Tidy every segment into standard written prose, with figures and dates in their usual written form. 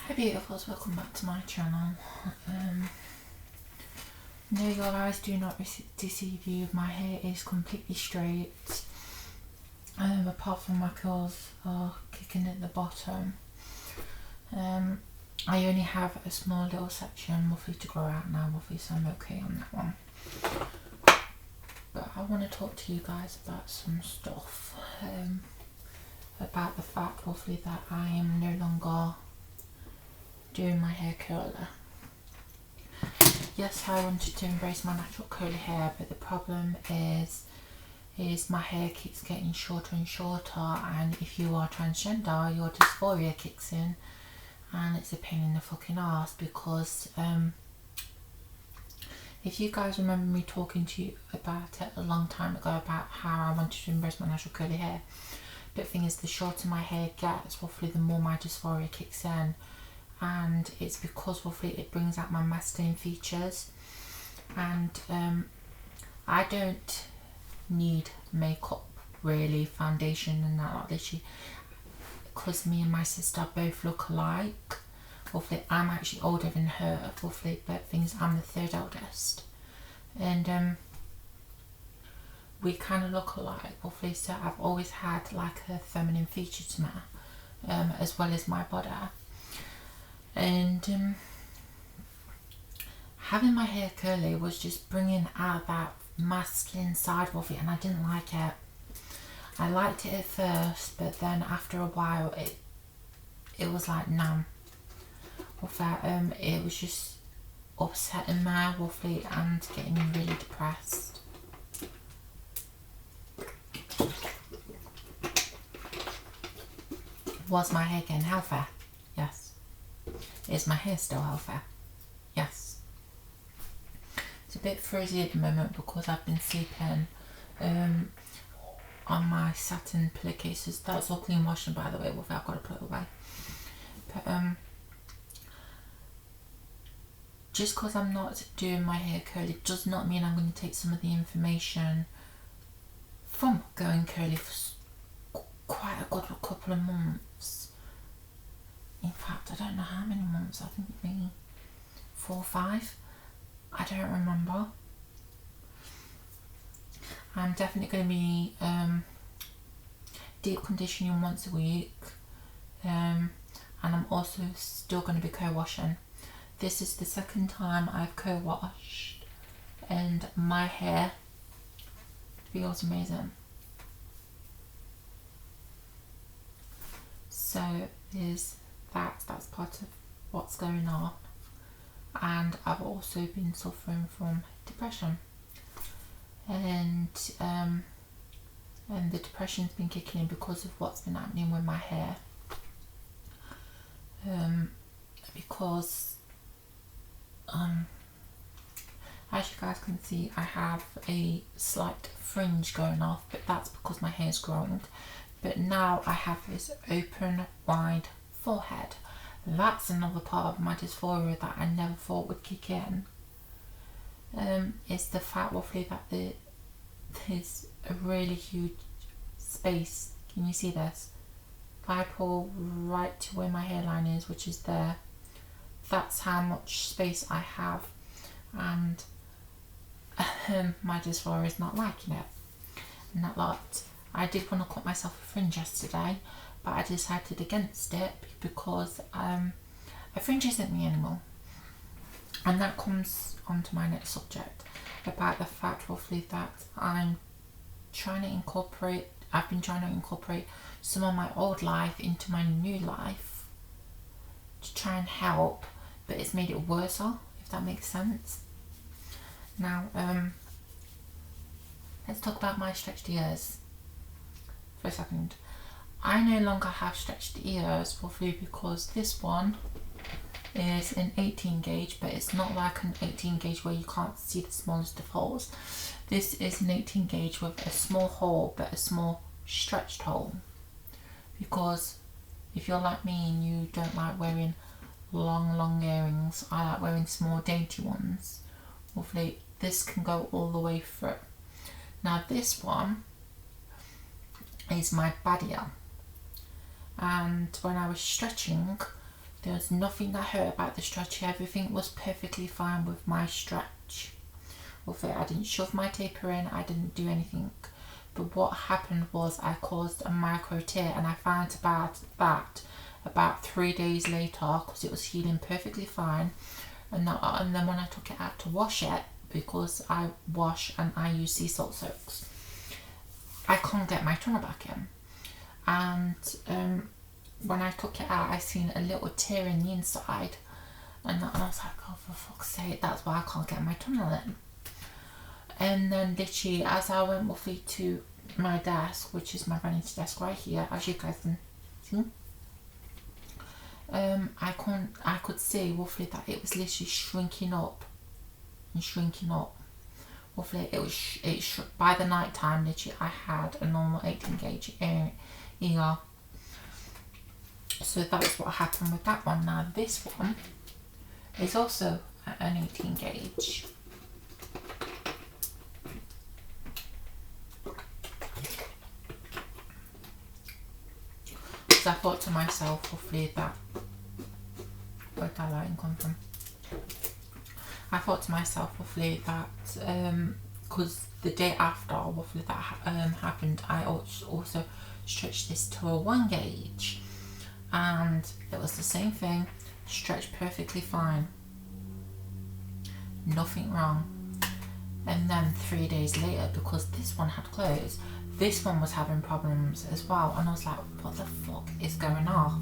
Hi beautifuls, welcome back to my channel. No, your eyes do not deceive you. My hair is completely straight, apart from my curls are kicking at the bottom. I only have a small little section roughly to grow out now, roughly, so I'm okay on that one. But I want to talk to you guys about some stuff, about the fact roughly that I am no longer doing my hair curler. Yes, I wanted to embrace my natural curly hair, but the problem is my hair keeps getting shorter and shorter, and if you are transgender, your dysphoria kicks in, and it's a pain in the fucking ass because if you guys remember me talking to you about it a long time ago about how I wanted to embrace my natural curly hair, but the thing is, the shorter my hair gets, roughly the more my dysphoria kicks in. And it's because roughly it brings out my masculine features, and I don't need makeup really, foundation and that like this, because me and my sister both look alike. Roughly I'm actually older than her, roughly, but things, I'm the third eldest, and we kind of look alike, roughly, so I've always had like a feminine feature to me, as well as my body. And having my hair curly was just bringing out that masculine side of it, and I didn't like it. I liked it at first, but then after a while it was like numb. It was just upsetting me roughly and getting me really depressed. Was my hair getting healthy? Yes. Is my hair still healthy? Yes. It's a bit frizzy at the moment because I've been sleeping on my satin pillowcases. That's all clean washing, by the way, I've got to put it away. But just because I'm not doing my hair curly does not mean I'm going to take some of the information from going curly for quite a good couple of months. In fact, I don't know how many months, I think maybe 4 or 5, I don't remember. I'm definitely going to be deep conditioning once a week, and I'm also still going to be co-washing. This is the second time I've co-washed, and my hair feels amazing. So that's part of what's going on, and I've also been suffering from depression, and the depression's been kicking in because of what's been happening with my hair, because as you guys can see, I have a slight fringe going off, but that's because my hair's growing. But now I have this open, wide forehead. That's another part of my dysphoria that I never thought would kick in. It's the fact roughly that there's a really huge space. Can you see this? If I pull right to where my hairline is, which is there, that's how much space I have, and my dysphoria is not liking it. Not lot. I did want to cut myself a fringe yesterday, but I decided against it because a fringe isn't me anymore. And that comes on to my next subject, about the fact roughly that I've been trying to incorporate some of my old life into my new life to try and help, but it's made it worse, if that makes sense. Now, let's talk about my stretched ears for a second. I no longer have stretched ears roughly because this one is an 18 gauge, but it's not like an 18 gauge where you can't see the smallest of holes. This is an 18 gauge with a small hole, but a small stretched hole, because if you're like me and you don't like wearing long earrings, I like wearing small dainty ones. Roughly this can go all the way through. Now this one is my badia, and when I was stretching, There was nothing that hurt about the stretch. Everything was perfectly fine with my stretch. I didn't shove my taper in, I didn't do anything. But what happened was I caused a micro tear, and I found about 3 days later, because it was healing perfectly fine. And then when I took it out to wash it, because I wash and I use sea salt soaks, I can't get my tunnel back in. And when I took it out, I seen a little tear in the inside, and I was like, oh, for fuck's sake, that's why I can't get my tunnel in. And then literally, as I went roughly to my desk, which is my vanity desk right here, as you guys can see, I could see roughly that it was literally shrinking up and shrinking up. Roughly, by the night time. Literally, I had a normal 18 gauge ear. So that's what happened with that one. Now this one is also an 18 gauge. I thought to myself, roughly, that where'd that lighting come from? I thought to myself, roughly, that because the day after, roughly, that happened, I also stretched this to a 1 gauge, and it was the same thing, stretched perfectly fine, nothing wrong. And then 3 days later, because this one had closed, this one was having problems as well, and I was like, what the fuck is going off?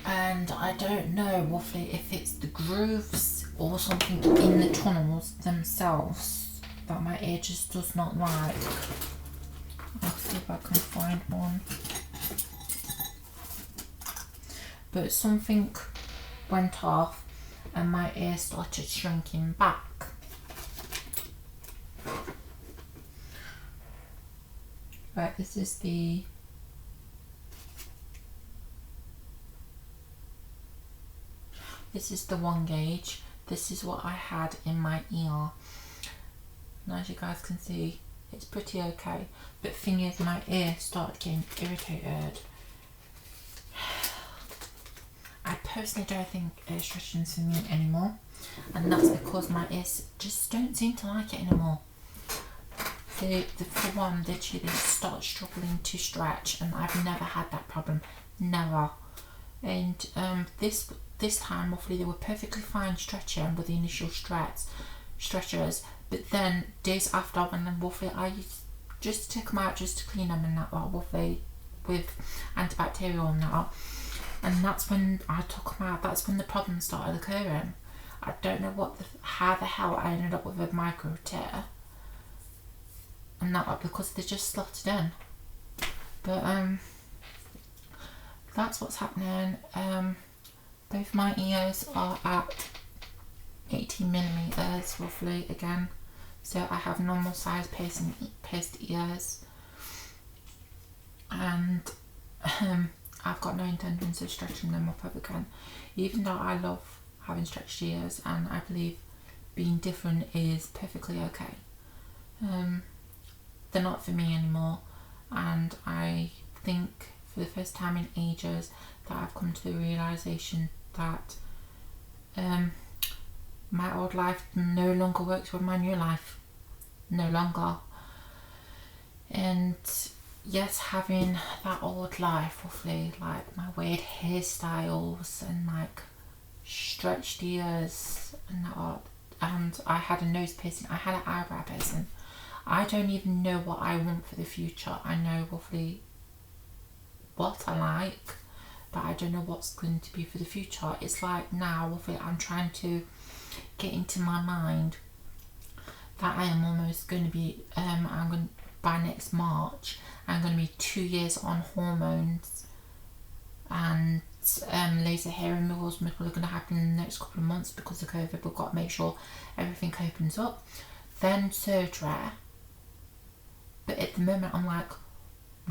And I don't know, roughly, if it's the grooves or something in the tunnels themselves that my ear just does not like. I'll see if I can find one. But something went off and my ear started shrinking back. Right, this is the This is the 1 gauge. This is what I had in my ear. And as you guys can see, it's pretty okay. But thing is, my ear started getting irritated. I personally don't think ear stretching's for me anymore. And that's because my ears just don't seem to like it anymore. For one, literally they start struggling to stretch, and I've never had that problem. Never. And this time, roughly, they were perfectly fine stretching with the initial stretchers, but then days after, when then roughly I used just to take them out just to clean them and that, roughly with antibacterial and that, and that's when I took them out. That's when the problems started occurring. I don't know how the hell I ended up with a micro tear, and that because they just slotted in. But that's what's happening. Both my ears are at 18mm roughly again, so I have normal size pierced ears, and I've got no intentions of stretching them up ever again, even though I love having stretched ears and I believe being different is perfectly okay. They're not for me anymore, and I think for the first time in ages that I've come to the realisation that my old life no longer works with my new life. No longer. And yes, having that old life, roughly, like my weird hairstyles and like stretched ears and that, and I had a nose piercing, I had an eyebrow piercing. I don't even know what I want for the future. I know roughly what I like, but I don't know what's going to be for the future. It's like now, roughly, I'm trying to get into my mind that I am almost going to be, by next March, I'm going to be 2 years on hormones, and laser hair removals are probably going to happen in the next couple of months because of COVID. We've got to make sure everything opens up. Then surgery. But at the moment, I'm like,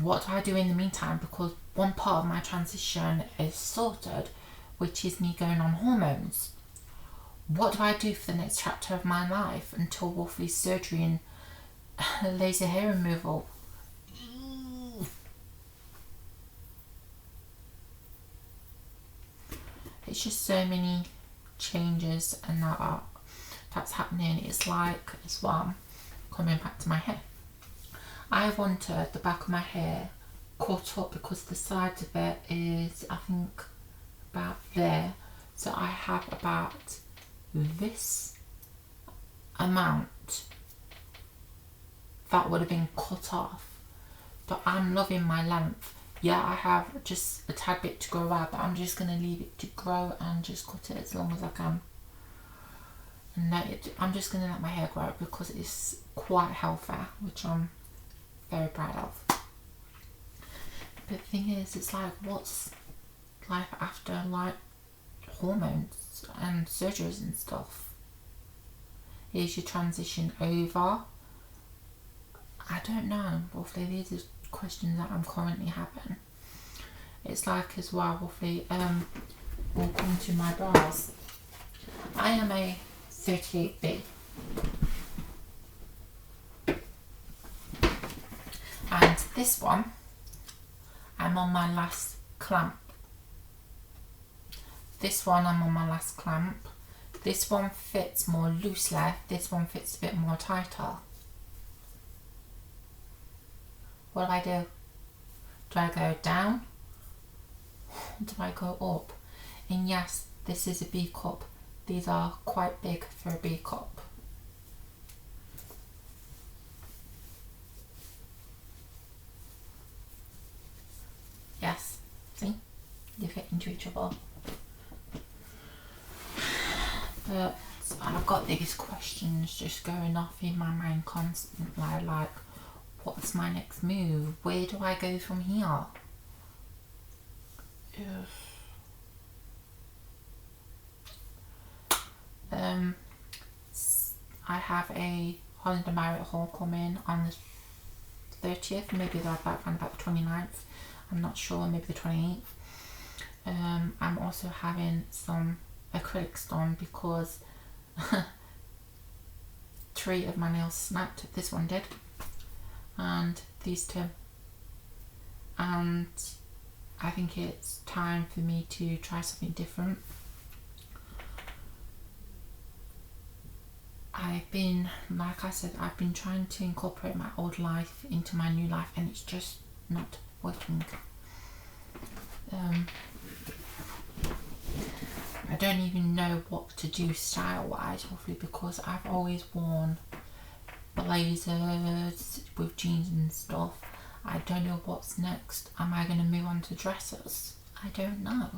what do I do in the meantime? Because one part of my transition is sorted, which is me going on hormones. What do I do for the next chapter of my life until roughly surgery and laser hair removal? it's just so many changes and that's happening. It's like as well, coming back to my hair, I wanted the back of my hair cut up because the sides of it is, I think, about there. So I have about this amount that would have been cut off, but I'm loving my length. Yeah, I have just a tad bit to grow out, but I'm just going to leave it to grow and just cut it as long as I can. And I'm just going to let my hair grow because it's quite healthy, which I'm very proud of. But the thing is, it's like, what's life after like hormones and surgeries and stuff? Is your transition over? I don't know. Roughly, these are questions that I'm currently having. It's like as well, roughly, we'll come to my bras. I am a 38B. And this one, I'm on my last clamp. This one, I'm on my last clamp. This one fits more loosely. This one fits a bit more tighter. What do? Do I go down? Or do I go up? And yes, this is a B cup. These are quite big for a B cup. Yes, see? They fit into each other. But I've got these questions just going off in my mind constantly, like, what's my next move? Where do I go from here? I have a Holland & Barrett haul coming on the 30th, maybe about the 29th. I'm not sure, maybe the 28th. I'm also having some acrylics done because 3 of my nails snapped. This one did, and these 2. And I think it's time for me to try something different. Like I said, I've been trying to incorporate my old life into my new life, and it's just not working. I don't even know what to do style wise, roughly, because I've always worn blazers with jeans and stuff. I don't know what's next. Am I going to move on to dresses? I don't know,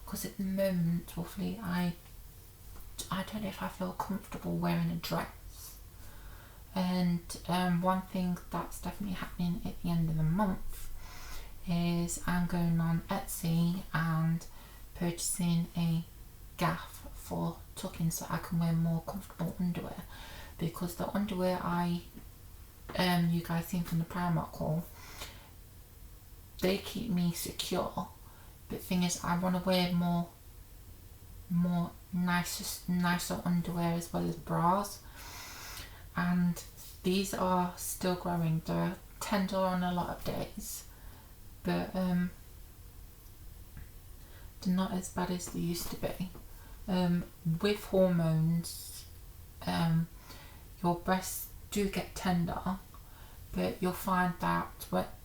because at the moment, roughly, I don't know if I feel comfortable wearing a dress. And one thing that's definitely happening at the end of the month is I'm going on Etsy and purchasing a gaff for tucking so I can wear more comfortable underwear, because the underwear you guys seen from the Primark haul, they keep me secure, but the thing is, I want to wear more nicer underwear as well as bras, and these are still growing. They're tender on a lot of days, but they're not as bad as they used to be. With hormones, your breasts do get tender, but you'll find that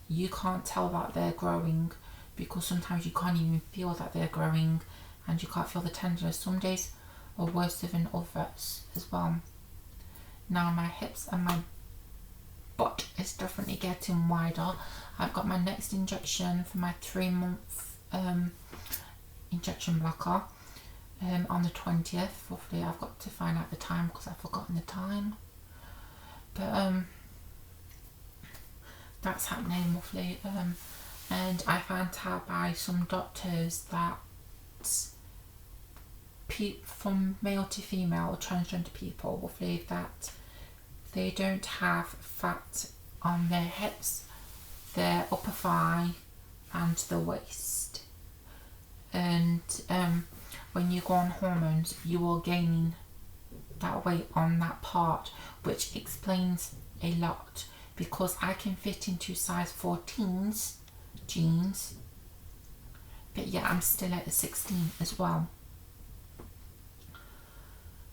you can't tell that they're growing, because sometimes you can't even feel that they're growing, and you can't feel the tenderness. Some days are worse than others as well. Now my hips and my butt is definitely getting wider. I've got my next injection for my 3-month injection blocker on the 20th. Roughly, I've got to find out the time because I've forgotten the time. But that's happening roughly. And I found out by some doctors that from male to female transgender people, roughly, that they don't have fat on their hips, their upper thigh and the waist. And when you go on hormones, you are gaining that weight on that part, which explains a lot, because I can fit into size 14's jeans, But yeah, I'm still at the 16 as well.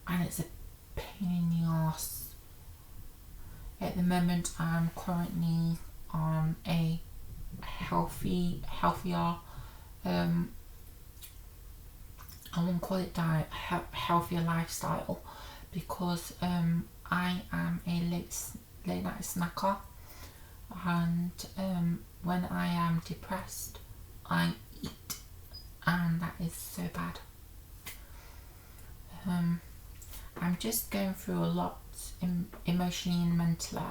And it's a pain in the ass. At the moment, I'm currently on a healthier, I won't call it diet, healthier lifestyle, because I am a late night snacker, and when I am depressed, I eat, and that is so bad. I'm just going through a lot emotionally and mentally,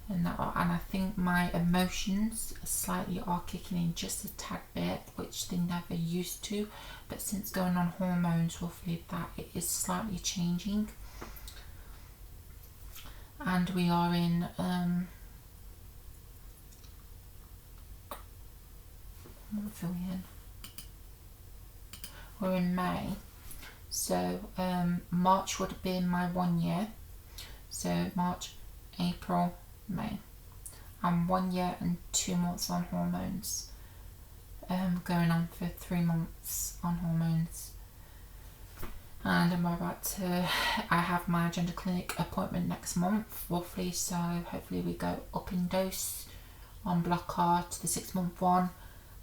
and I think my emotions slightly are kicking in just a tad bit, which they never used to, but since going on hormones, roughly that it is slightly changing. And we are in what are we in? We're in May, so March would have been my 1 year, so March, April, May. I'm 1 year and 2 months on hormones, going on for 3 months on hormones, and I have my gender clinic appointment next month roughly, so hopefully we go up in dose on blocker to the 6 month one,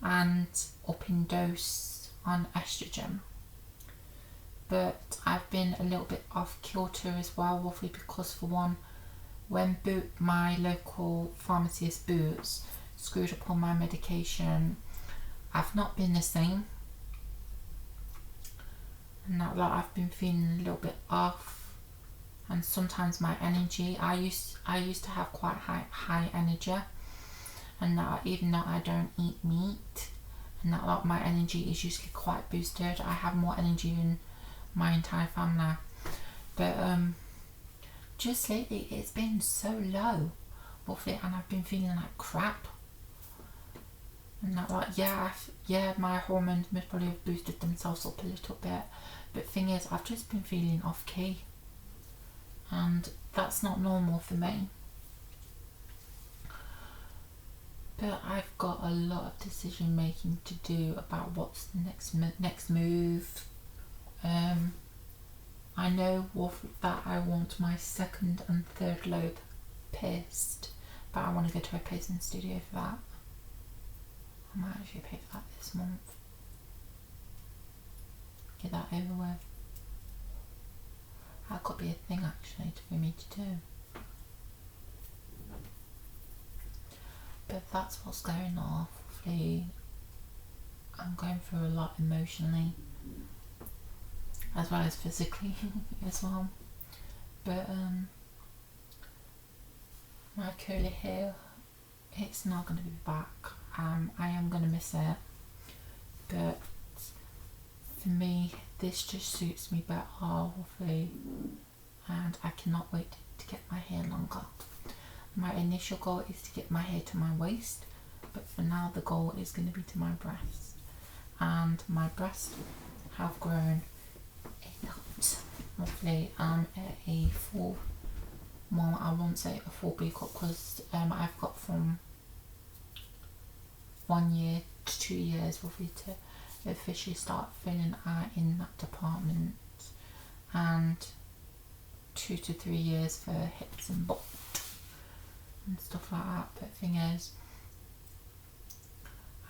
and up in dose on estrogen. But I've been a little bit off kilter as well, roughly because, for one, when my local pharmacist Boots screwed up on my medication, I've not been the same, and that I've been feeling a little bit off, and sometimes my energy, I used to have quite high energy, and now, even though I don't eat meat, and that my energy is usually quite boosted, I have more energy than my entire family, but just lately it's been so low, roughly, and I've been feeling like crap, and that my hormones must probably have boosted themselves up a little bit, but thing is, I've just been feeling off key, and that's not normal for me. But I've got a lot of decision making to do about what's the next move. I know that I want my second and third lobe pierced, but I want to go to a piercing studio for that. I might actually pay for that this month. Get that over with. That could be a thing actually for me to do. But that's what's going on. Hopefully, I'm going through a lot emotionally, as well as physically as well. But my curly hair, it's not going to be back. I am going to miss it, but for me, this just suits me better, hopefully, and I cannot wait to get my hair longer. My initial goal is to get my hair to my waist, but for now the goal is going to be to my breast, and my breasts have grown a lot. Roughly I'm at a full, well, I won't say a full B cup, because I've got from 1 year to 2 years roughly to officially start filling out in that department, and 2 to 3 years for hips and butt and stuff like that. But the thing is,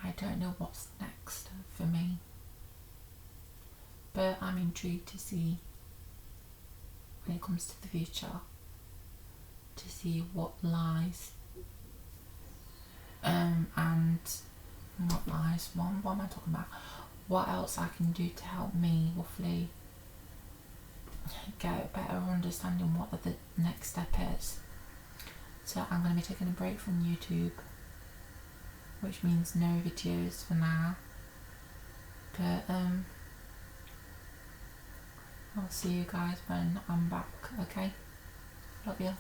I don't know what's next for me, but I'm intrigued to see, when it comes to the future, to see what lies, and what lies, what am I talking about, what else I can do to help me roughly get a better understanding what the next step is. So I'm going to be taking a break from YouTube, which means no videos for now, but I'll see you guys when I'm back, okay? Love you.